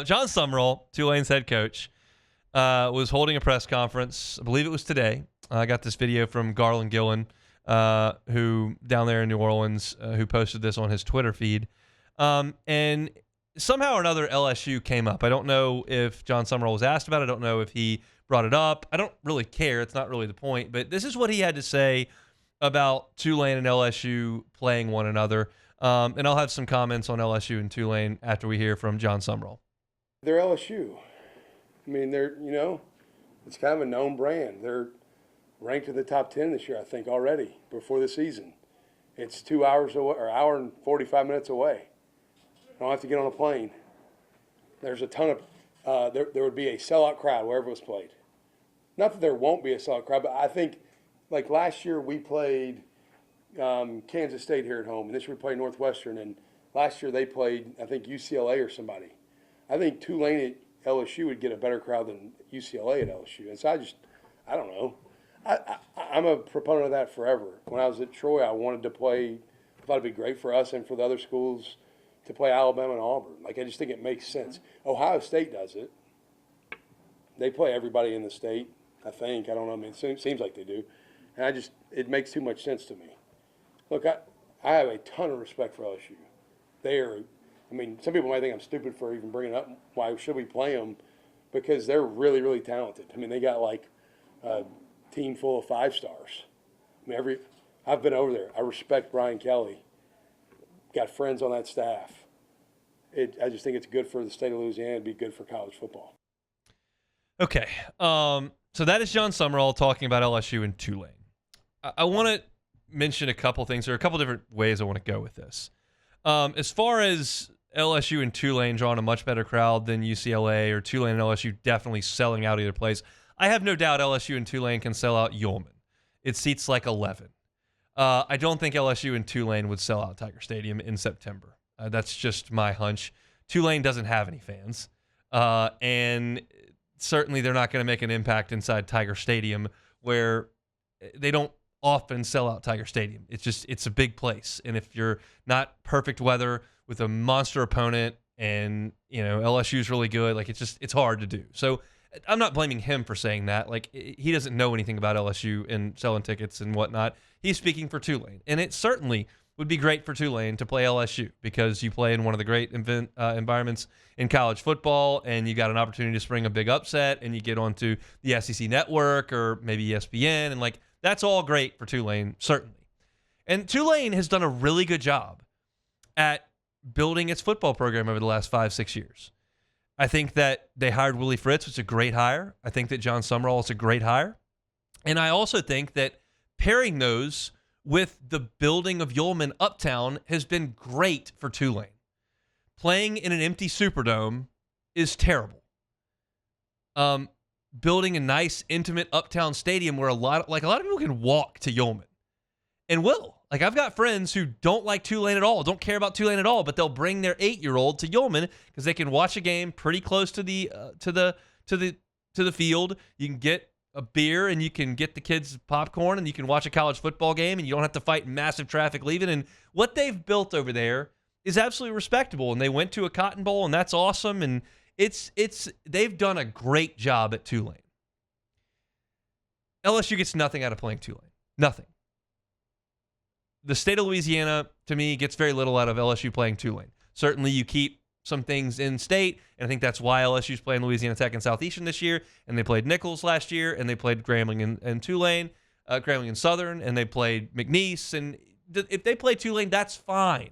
John Summerall, Tulane's head coach, was holding a press conference. I believe it was today. I got this video from Garland Gillen, who down there in New Orleans, who posted this on his Twitter feed. And somehow or another, LSU came up. I don't know if John Summerall was asked about it. I don't know if he brought it up. I don't really care. It's not really the point. But this is what he had to say about Tulane and LSU playing one another. And I'll have some comments on LSU and Tulane after we hear from John Summerall. They're LSU. I mean, it's kind of a known brand. They're ranked in the top 10 this year, I think, already before the season. It's 2 hours away, or hour and 45 minutes away. I don't have to get on a plane. There's a ton of, there would be a sellout crowd wherever it was played. Not that there won't be a sellout crowd, but I think, like last year we played Kansas State here at home, and this year we played Northwestern, and last year they played, I think, UCLA or somebody. I think Tulane at LSU would get a better crowd than UCLA at LSU. And so I don't know. I'm a proponent of that forever. When I was at Troy, I wanted to play. I thought it'd be great for us and for the other schools to play Alabama and Auburn. Like, I just think it makes sense. Ohio State does it. They play everybody in the state, I think. I don't know. I mean, it seems like they do. And it makes too much sense to me. Look, I have a ton of respect for LSU. They are. I mean, some people might think I'm stupid for even bringing up why should we play them, because they're really, really talented. I mean, they got like a team full of 5 stars. I mean, I've been over there. I respect Brian Kelly. Got friends on that staff. I just think it's good for the state of Louisiana. It'd be good for college football. Okay, so that is John Summerall talking about LSU and Tulane. I want to mention a couple things. There are a couple different ways I want to go with this. As far as LSU and Tulane drawing a much better crowd than UCLA, or Tulane and LSU definitely selling out either place, I have no doubt LSU and Tulane can sell out Yulman. It seats like 11. I don't think LSU and Tulane would sell out Tiger Stadium in September. That's just my hunch. Tulane doesn't have any fans, and certainly they're not going to make an impact inside Tiger Stadium, where they don't often sell out Tiger Stadium. It's a big place, and if you're not perfect weather with a monster opponent, and LSU's really good, like it's hard to do. So I'm not blaming him for saying that. Like, he doesn't know anything about LSU and selling tickets and whatnot. He's speaking for Tulane, and it certainly would be great for Tulane to play LSU, because you play in one of the great environments in college football, and you got an opportunity to spring a big upset, and you get onto the SEC network or maybe ESPN, and like, that's all great for Tulane, certainly. And Tulane has done a really good job at building its football program over the last 5-6 years. I think that they hired Willie Fritz, which is a great hire. I think that John Summerall is a great hire. And I also think that pairing those with the building of Yulman Uptown has been great for Tulane. Playing in an empty Superdome is terrible. Building a nice, intimate Uptown stadium where a lot of people can walk to Yulman, and will. Like, I've got friends who don't like Tulane at all, don't care about Tulane at all, but they'll bring their 8-year-old to Yulman because they can watch a game pretty close to the field. You can get a beer, and you can get the kids popcorn, and you can watch a college football game, and you don't have to fight massive traffic leaving. And what they've built over there is absolutely respectable. And they went to a Cotton Bowl, and that's awesome. And they've done a great job at Tulane. LSU gets nothing out of playing Tulane. Nothing. The state of Louisiana, to me, gets very little out of LSU playing Tulane. Certainly, you keep some things in state, and I think that's why LSU's playing Louisiana Tech and Southeastern this year, and they played Nichols last year, and they played Grambling and Tulane, Grambling and Southern, and they played McNeese, and if they play Tulane, that's fine.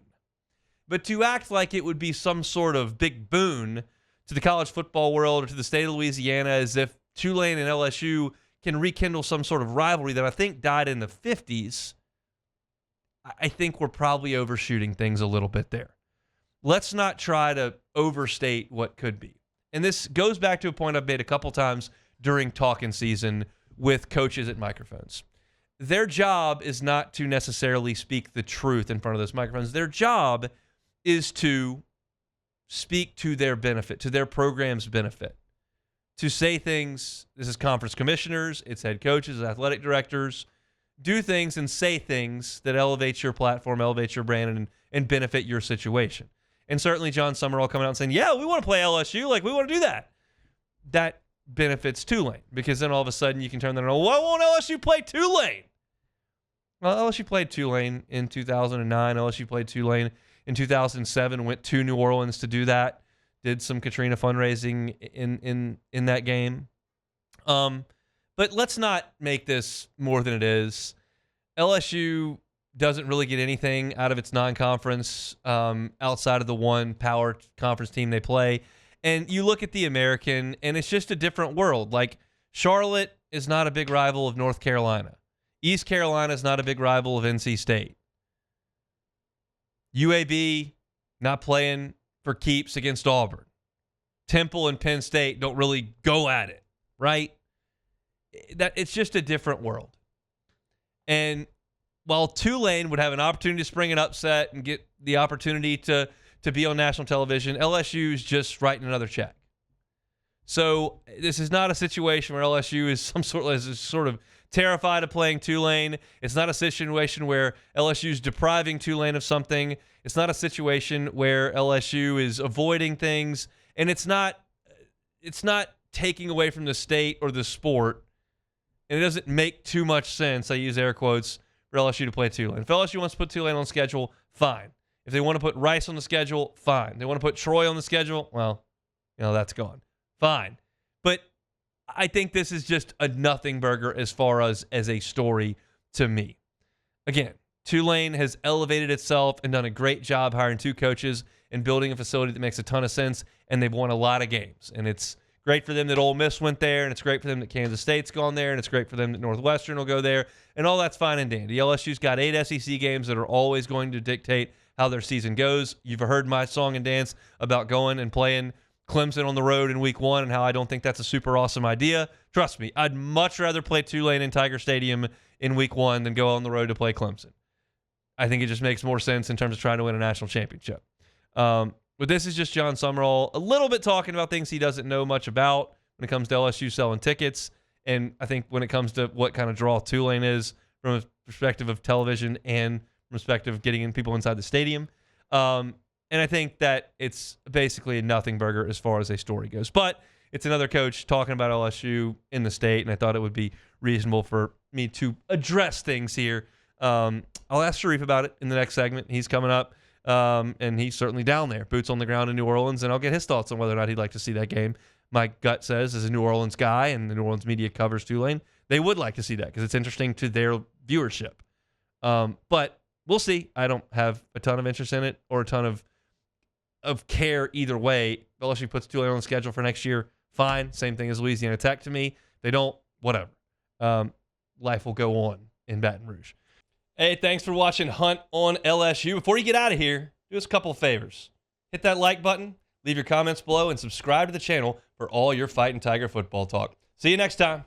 But to act like it would be some sort of big boon to the college football world or to the state of Louisiana, as if Tulane and LSU can rekindle some sort of rivalry that I think died in the 50s, I think we're probably overshooting things a little bit there. Let's not try to overstate what could be. And this goes back to a point I've made a couple times during talking season with coaches at microphones. Their job is not to necessarily speak the truth in front of those microphones. Their job is to speak to their benefit, to their program's benefit. To say things, this is conference commissioners, it's head coaches, athletic directors, do things and say things that elevate your platform, elevate your brand, and benefit your situation. And certainly John Summerall coming out and saying, yeah, we want to play LSU. Like, we want to do that. That benefits Tulane, because then all of a sudden you can turn that around. Why won't LSU play Tulane? Well, LSU played Tulane in 2009. LSU played Tulane in 2007, went to New Orleans to do that. Did some Katrina fundraising in that game. But let's not make this more than it is. LSU doesn't really get anything out of its non-conference outside of the one power conference team they play. And you look at the American, and it's just a different world. Like, Charlotte is not a big rival of North Carolina. East Carolina is not a big rival of NC State. UAB not playing for keeps against Auburn. Temple and Penn State don't really go at it, right? It's just a different world. And while Tulane would have an opportunity to spring an upset and get the opportunity to be on national television, LSU is just writing another check. So this is not a situation where LSU is sort of terrified of playing Tulane. It's not a situation where LSU is depriving Tulane of something. It's not a situation where LSU is avoiding things, and it's not taking away from the state or the sport. And it doesn't make too much sense, I use air quotes, for LSU to play Tulane. If LSU wants to put Tulane on schedule, fine. If they want to put Rice on the schedule, fine. They want to put Troy on the schedule, well, that's gone. Fine. But I think this is just a nothing burger as far as a story to me. Again, Tulane has elevated itself and done a great job hiring 2 coaches and building a facility that makes a ton of sense, and they've won a lot of games. And it's great for them that Ole Miss went there, and it's great for them that Kansas State's gone there, and it's great for them that Northwestern will go there, and all that's fine and dandy. LSU's got 8 SEC games that are always going to dictate how their season goes. You've heard my song and dance about going and playing Clemson on the road in week 1 and how I don't think that's a super awesome idea. Trust me, I'd much rather play Tulane in Tiger Stadium in week 1 than go on the road to play Clemson. I think it just makes more sense in terms of trying to win a national championship. But this is just John Summerall a little bit talking about things he doesn't know much about when it comes to LSU selling tickets. And I think when it comes to what kind of draw Tulane is from a perspective of television and perspective of getting in people inside the stadium. And I think that it's basically a nothing burger as far as a story goes. But it's another coach talking about LSU in the state, and I thought it would be reasonable for me to address things here. I'll ask Sharif about it in the next segment. He's coming up, and he's certainly down there, boots on the ground in New Orleans, and I'll get his thoughts on whether or not he'd like to see that game. My gut says, as a New Orleans guy, and the New Orleans media covers Tulane, they would like to see that because it's interesting to their viewership. But we'll see. I don't have a ton of interest in it or a ton of care either way. LSU puts Tulane on the schedule for next year, fine. Same thing as Louisiana Tech to me. They don't, whatever. Life will go on in Baton Rouge. Hey, thanks for watching Hunt on LSU. Before you get out of here, do us a couple of favors. Hit that like button, leave your comments below, and subscribe to the channel for all your Fighting Tiger football talk. See you next time.